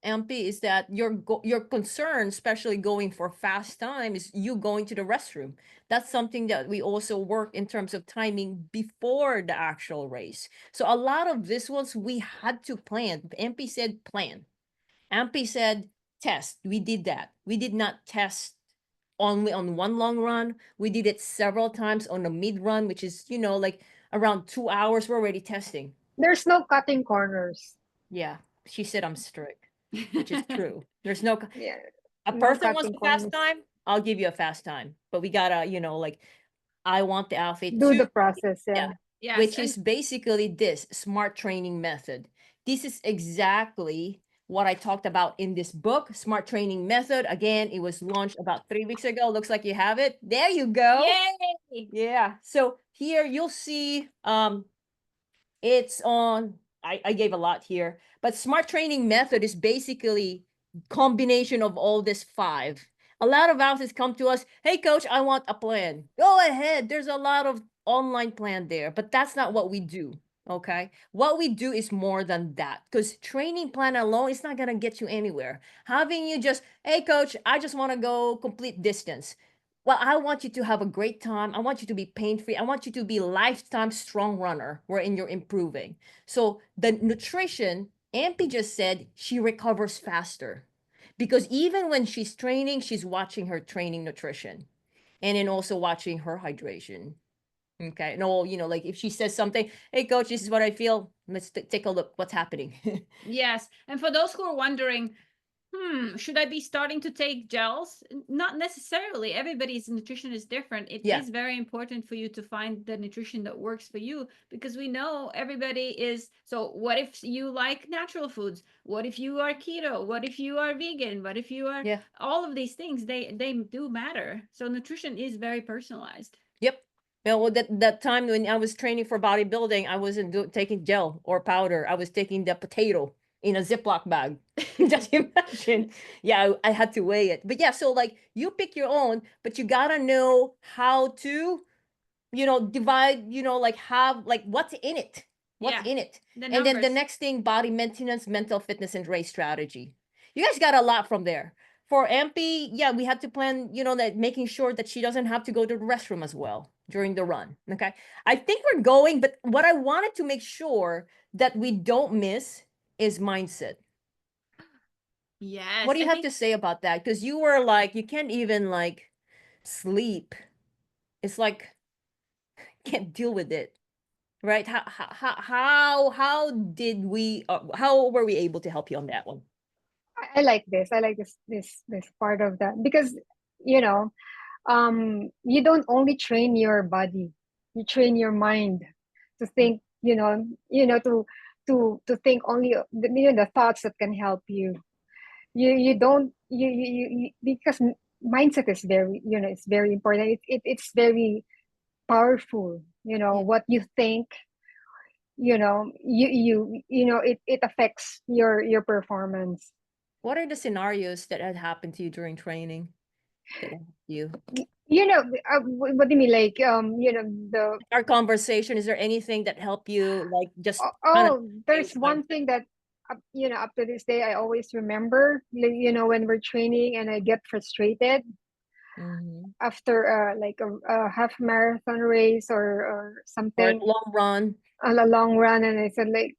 MP, is that your concern, especially going for fast time, is you going to the restroom. That's something that we also work in terms of timing before the actual race. So a lot of this ones we had to plan. MP said plan. MP said test. We did that. We did not test only on one long run. We did it several times on a mid run, which is like around 2 hours. We're already testing. There's no cutting corners. Yeah, she said I'm strict, which is true. There's no Yeah, a no person wants cutting a fast corners. time, I'll give you a fast time. But we gotta, like I want the athlete Do to the process. yeah, Yeah. Yes, which and is basically this smart training method. This is exactly what I talked about in this book, Smart Training Method. Again, it was launched about 3 weeks ago. Looks like you have it. There you go. yay! Yeah. So here you'll see it's on, I gave a lot here, but smart training method is basically combination of all this five. A lot of athletes come to us, hey coach, I want a plan. Go ahead. There's a lot of online plan there, but that's not what we do. Okay. What we do is more than that, because training plan alone is not going to get you anywhere. Having you just, hey coach, I just want to go complete distance. Well, I want you to have a great time. I want you to be pain free. I want you to be lifetime strong runner wherein you're improving. So the nutrition, Ampee just said she recovers faster because even when she's training, she's watching her training nutrition and then also watching her hydration. Okay. No, like if she says something, hey coach, this is what I feel. Let's take a look. What's happening? Yes, and for those who are wondering, should I be starting to take gels? Not necessarily. Everybody's nutrition is different. It Yeah. is very important for you to find the nutrition that works for you, because we know everybody is. So, what if you like natural foods? What if you are keto? What if you are vegan? What if you are Yeah. all of these things? They do matter. So, nutrition is very personalized. Yep. Well, that time when I was training for bodybuilding, I wasn't taking gel or powder. I was taking the potato in a Ziploc bag. Just imagine. Yeah, I had to weigh it. But yeah, so like you pick your own, but you gotta know how to, divide, like have like what's in it. What's Yeah, in it. the And then the numbers. next thing, body maintenance, mental fitness, and race strategy. You guys got a lot from there. For Ampee, yeah, we had to plan, that making sure that she doesn't have to go to the restroom as well during the run. Okay. I think we're going, but what I wanted to make sure that we don't miss is mindset. What Yes, do you I have think to say about that? Because you were like, you can't even like sleep. It's like, can't deal with it. Right? How did we, how were we able to help you on that one? I like this. I like this part of that because you know, you don't only train your body, you train your mind to think. To think only the thoughts that can help you. You don't because mindset is very it's very important. It's very powerful. Yeah. What you think. It affects your performance. What are the scenarios that had happened to you during training that helped you? What do you mean, like the Our conversation, is there anything that helped you like just kind of there's change one mindset? thing that up to this day I always remember, like, when we're training and I get frustrated Mm-hmm. after like a half marathon race or Or a something, long run? a long run, and I said like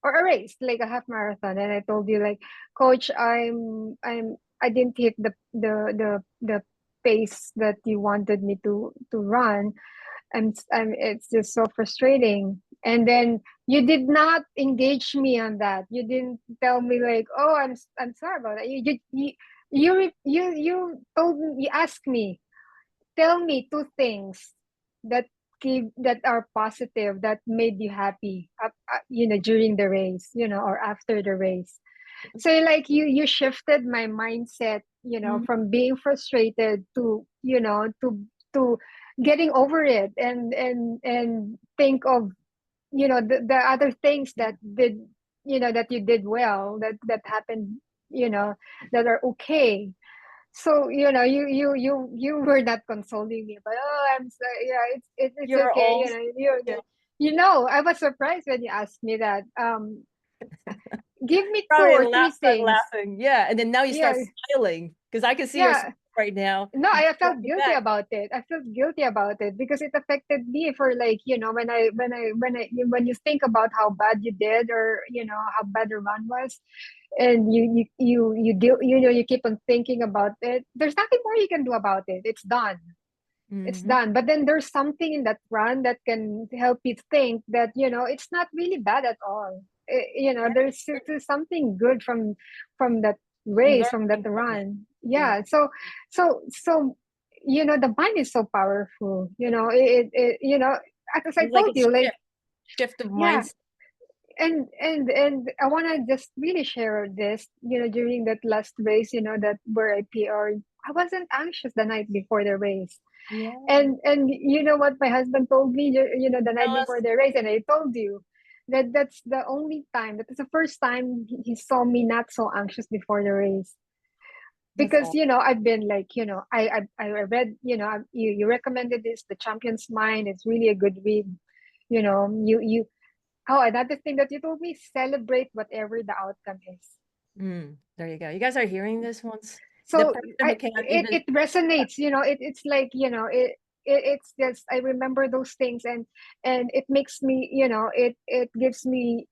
or a race like a half marathon, and I told you like, coach, I didn't hit the pace that you wanted me to run. It's just so frustrating. And then you did not engage me on that. You didn't tell me like, oh, I'm sorry about that. You told me, you asked me, tell me two things that that are positive, that made you happy during the race, or after the race. So like you shifted my mindset, Mhm. from being frustrated to to getting over it, and think of the other things that you did well, that happened, you know that are okay. So you were not consoling me, but oh, I'm sorry, yeah, it's You're okay, all, yeah, I was surprised when you asked me that. Give me two probably or three start things. laughing. Yeah. And then now you start Yeah, smiling because I can see your smile yeah. right now. No, You just I brought felt me guilty back. about it. I felt guilty about it because it affected me for, like, when you think about how bad you did, or how bad the run was, and you keep on thinking about it. There's nothing more you can do about it. It's done. It's Hmm. done. But then there's something in that run that can help you think that it's not really bad at all. There's something good from that You race, learn from that something from it. run. Yeah. Yeah. So the mind is so powerful. The as I It's like told a you, like, shift of yeah, mindset. and I want to just really share this, during that last race, that where I PR'd, I wasn't anxious the night before the race. Yeah. And you know what my husband told me, the night Tell us. before the race, and I told you that that's the only time, that is the first time he saw me not so anxious before the race. That's Because all. I've been like, I read, you recommended this, The Champion's Mind. It's really a good read. You Oh, another thing that you told me, celebrate whatever the outcome is. There you go. You guys are hearing this once. The So person who cannot it, even it resonates, it's like, it's just, I remember those things, and it makes me, it gives me,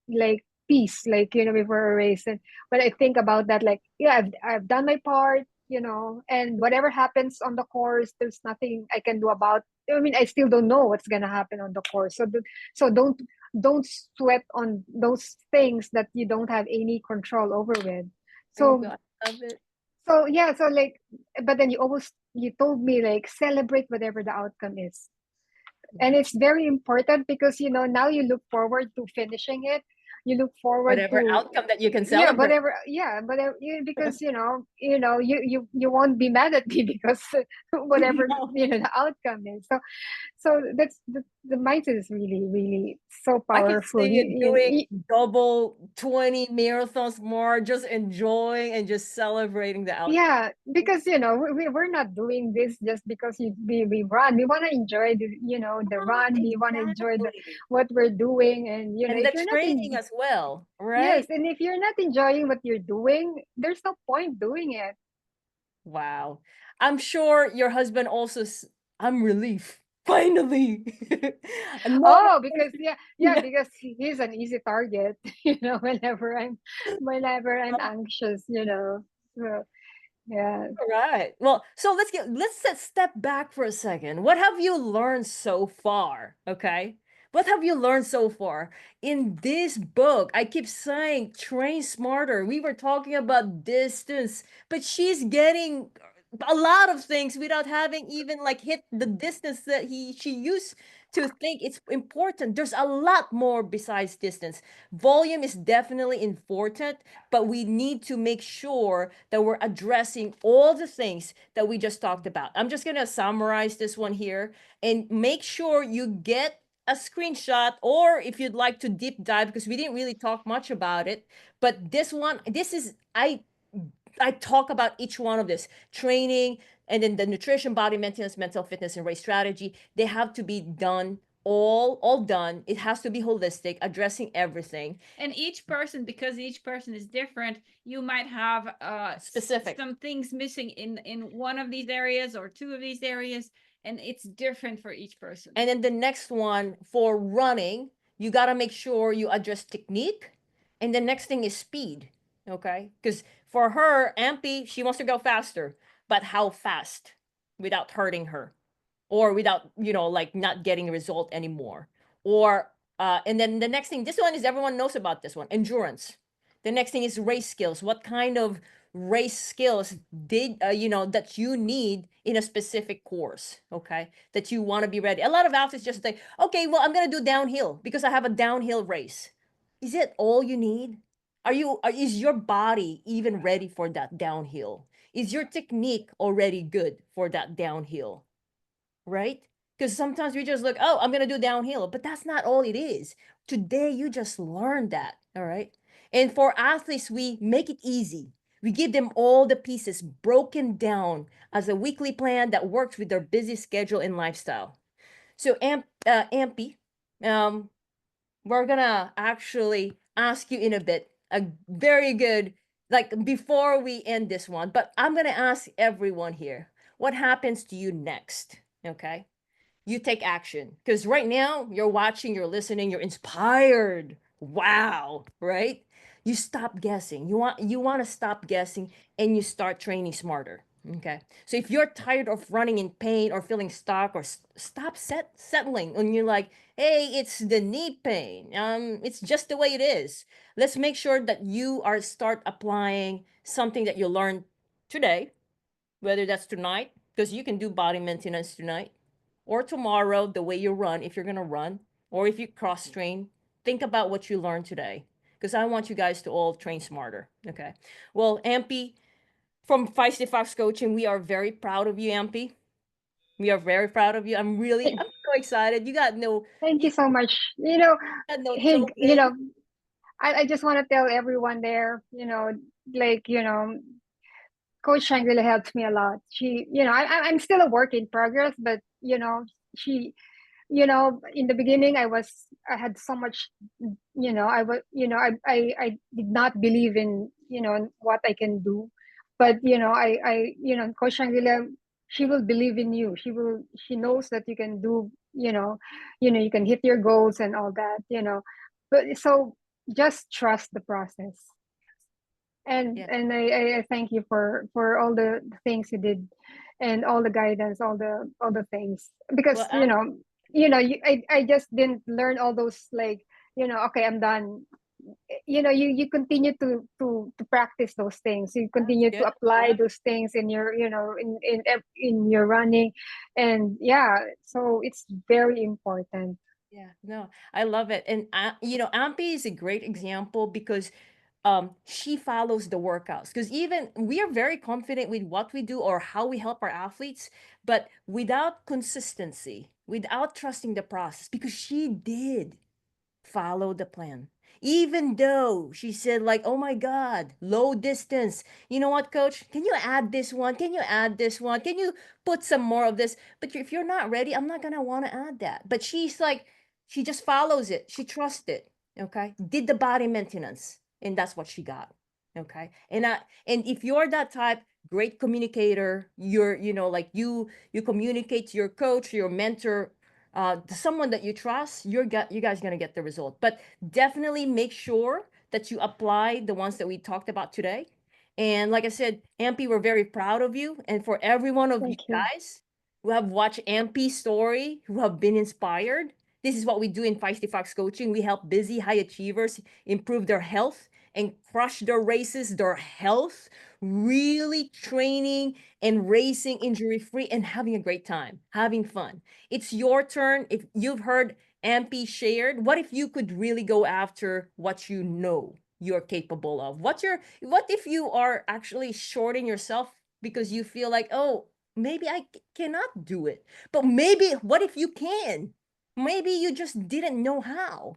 like peace, like, before a race. And when I think about that, like, yeah, I've done my part, and whatever happens on the course, there's nothing I can do about. I mean, I still don't know what's gonna happen on the course. So don't sweat on those things that you don't have any control over with. oh So God, I love it. so yeah, so like, but then you told me, like, celebrate whatever the outcome is. Yeah. And it's very important because, now you look forward to finishing it. You look forward Whatever to, outcome that you can yeah, celebrate. whatever, because, you won't be mad at me because whatever, No. the outcome is. So that's the mindset is really, really so I can powerful. see you doing double 20 marathons more, just enjoying and just celebrating the outcome. Yeah, because we're not doing this just because we run. We want to enjoy the run. We want to enjoy Exactly. what we're doing, and And if the you're not training as well, yes, right? and if you're not enjoying what you're doing, there's no point doing it. Wow. I'm sure your husband also, I'm relief. Finally. And no Oh, more. because yeah, Yeah. because he's an easy target. Whenever I'm anxious. So, yeah. All right. Well, so let's step back for a second. What have you learned so far? Okay. What have you learned so far in this book? I keep saying train smarter. We were talking about distance, but she's getting a lot of things without having even like hit the distance that she used to think it's important. There's a lot more besides distance. Volume is definitely important, but we need to make sure that we're addressing all the things that we just talked about. I'm just going to summarize this one here and make sure you get a screenshot, or if you'd like to deep dive, because we didn't really talk much about it, but this is, I talk about each one of this training, and then the nutrition, body maintenance, mental fitness, and race strategy. They have to be done, all done. It has to be holistic, addressing everything. And each person, because each person is different, you might have Specific. some things missing in one of these areas or two of these areas, and it's different for each person. And then the next one for running, you got to make sure you address technique. And the next thing is speed. Okay. Because for her, Ampee, she wants to go faster, but how fast without hurting her, or without, like not getting a result anymore? Or, and then the next thing, this one is everyone knows about this one, endurance. The next thing is race skills. What kind of race skills that you need in a specific course, okay, that you want to be ready. A lot of athletes just say, okay, well, I'm going to do downhill because I have a downhill race. Is it all you need? Is your body even ready for that downhill? Is your technique already good for that downhill? Right? Because sometimes we just look, oh, I'm gonna do downhill, but that's not all it is. Today you just learned that, all right? And for athletes, we make it easy. We give them all the pieces broken down as a weekly plan that works with their busy schedule and lifestyle. So, Ampy, um, we're gonna actually ask you in a bit a very good, like before we end this one, but I'm gonna ask everyone here, what happens to you next? Okay, you take action, because right now you're watching, you're listening, you're inspired. Wow, right? You stop guessing. You want to stop guessing, and you start training smarter. Okay. So if you're tired of running in pain or feeling stuck, or stop settling and you're like, hey, it's the knee pain. It's just the way it is. Let's make sure that you are start applying something that you learned today, whether that's tonight, because you can do body maintenance tonight, or tomorrow, the way you run, if you're going to run, or if you cross train, think about what you learned today. Because I want you guys to all train smarter. Okay. Well, Ampee, from Feisty Fox Coaching, we are very proud of you, Ampee. We are very proud of you. I'm so excited. Thank You you so much. You know, got no hey, choke in. I just want to tell everyone there, like, Coach Shang really helps me a lot. She, I'm still a work in progress, but she, in the beginning, I had so much, I was, I did not believe in, what I can do, but Coach Shang really, she will believe in you. She knows that you can do, you can hit your goals and all that, but so just trust the process. Yeah. And I thank you for all the things you did, and all the guidance, all the things, because Well, I just didn't learn all those, like, okay, I'm done. You continue to practice those things, you that's continue to good. apply those things in your, in your running. And yeah, so it's very important. Yeah, no, I love it. And Ampy is a great example because she follows the workouts. Because even we are very confident with what we do or how we help our athletes, but without consistency, without trusting the process, because she did follow the plan. Even though she said, like, oh my God, low distance. You know what, coach? Can you add this one? Can you add this one? Can you put some more of this? But if you're not ready, I'm not gonna want to add that. But she's like, she just follows it. She trusts it. Okay. Did the body maintenance. And that's what she got. Okay. And if you're that type, great communicator, like you communicate to your coach, your mentor, to someone that you trust, you guys gonna get the result. But definitely make sure that you apply the ones that we talked about today. And like I said, Ampy, we're very proud of you. And for every one of you Thank you. guys who have watched Ampy's story, who have been inspired, this is what we do in Feisty Fox Coaching. We help busy high achievers improve their health and crush their races, their health, really training and racing injury free and having a great time, having fun. It's your turn. If you've heard Ampy shared, what if you could really go after what you know you're capable of? What if you are actually shorting yourself because you feel like, oh, maybe I cannot do it. But maybe what if you can? Maybe you just didn't know how,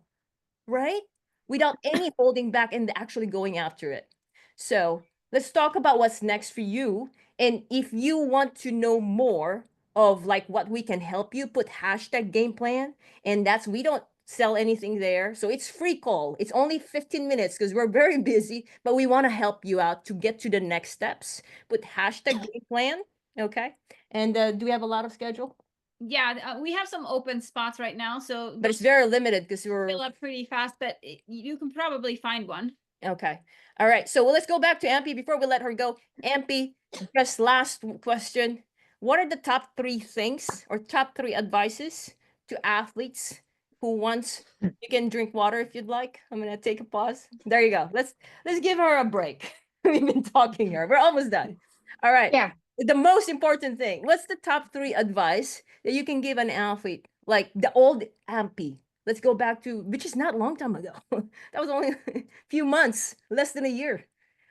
right? Without any holding back and actually going after it. So let's talk about what's next for you. And if you want to know more of like what we can help you, put hashtag game plan. And we don't sell anything there. So it's free call. It's only 15 minutes because we're very busy, but we want to help you out to get to the next steps. Put hashtag game plan. Okay. And do we have a lot of schedule? Yeah, we have some open spots right now, so But it's very limited because we're fill up pretty fast, but you can probably find one. okay. All right. So let's go back to Ampy before we let her go. Ampy, just last question. What are the top three things or top three advices to athletes who wants you can drink water if you'd like? I'm gonna take a pause. There you go. Let's give her a break. We've been talking here. We're almost done. All right. Yeah. The most important thing. What's the top three advice that you can give an athlete like the old Ampy? Let's go back to which is not a long time ago. That was only a few months, less than a year.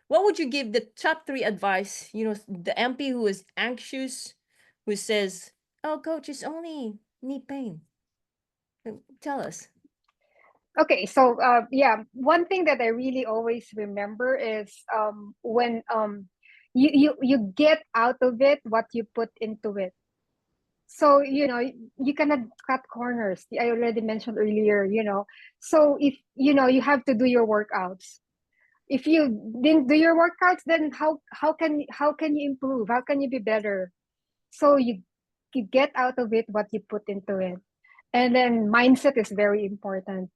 What would you give the top three advice? The MP who is anxious, who says, "Oh, coach, it's only knee pain." Tell us. Okay, so yeah, one thing that I really always remember is when you get out of it what you put into it. So you cannot cut corners. I already mentioned earlier. So if you have to do your workouts. If you didn't do your workouts, then how can you improve? How can you be better? So you get out of it what you put into it. And then mindset is very important.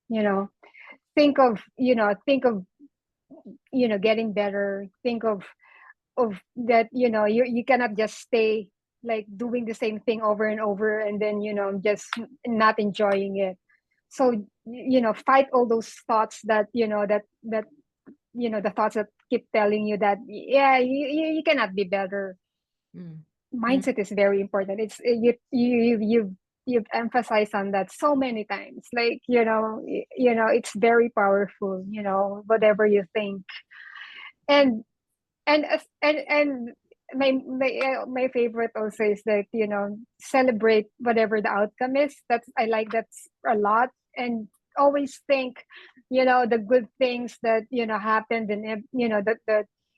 You know, think of getting better. Think of that. You cannot just stay like doing the same thing over and over, and then just not enjoying it. So fight all those thoughts that the thoughts that keep telling you that, yeah, you cannot be better. Mm. mindset is very important. It's you've emphasized on that so many times. Like, it's very powerful, whatever you think. And and my favorite also is that, celebrate whatever the outcome is. I like that a lot. And always think, the good things that, happened, and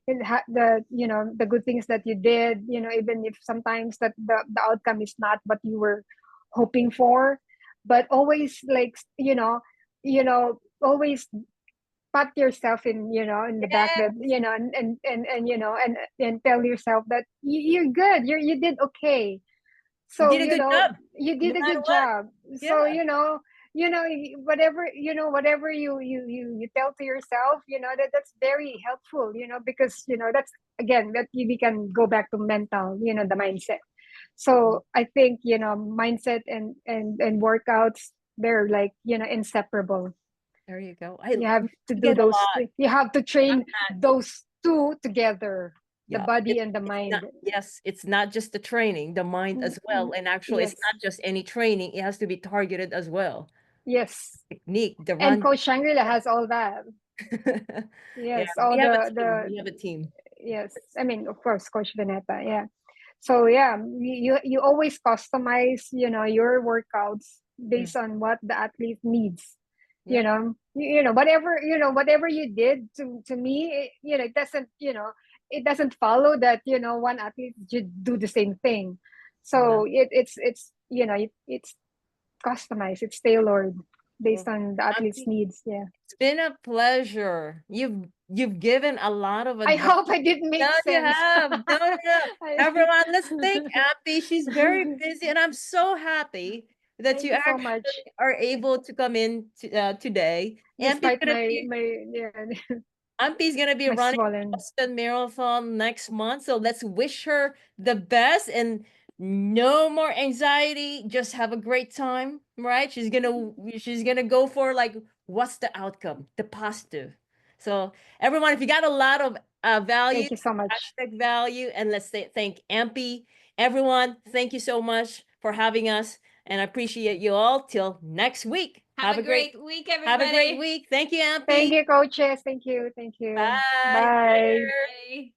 the good things that you did, even if sometimes that the outcome is not what you were hoping for. But always, like, always pat yourself in the back, that, and tell yourself that you're good, you did okay. You So, did a good job, you no did a matter good what. job. Yeah. So, whatever you tell to yourself, that's very helpful, because, that's, again, that we can go back to mental, the mindset. So I think, mindset and workouts, they're like, inseparable. There you go. You have to do Get a those. lot. You have to train those two together, the Yeah, body and the it's mind. not, yes, it's not just the training, the mind as well. And actually, it's Yes, not just any training, it has to be targeted as well. yes. Technique, the And run. Coach Shangri-La has all that. Yeah, Yes, all we have a team. the We have a team. yes. I mean, of course, Coach Veneta. Yeah. So yeah, you always customize, your workouts based on what the athlete needs. Yep. Whatever you did to me, it doesn't follow that, one athlete should do the same thing. So it's customized, it's tailored based Well, on the athlete's Ampee, needs. Yeah. it's been a pleasure. You've given a lot of I advice. hope I didn't No, make you sense. have. No, no, no. Everyone, let's thank Ampee. She's very busy, and I'm so happy that Thank you you so actually much. are able to come in today. Ampee's Despite gonna be Ampee's gonna be my running swollen. Boston Marathon next month, so let's wish her the best and no more anxiety. Just have a great time, right? She's gonna go for, like, what's the outcome, the positive. So everyone, if you got a lot of value, Thank you so much. hashtag value, and let's say thank Ampee. Everyone, thank you so much for having us, and I appreciate you all. Till next week. Have a great week, everybody. Have a great week. Thank you, Ampee. Thank you, coaches. Thank you. Thank you. Bye. Bye. Later. Bye.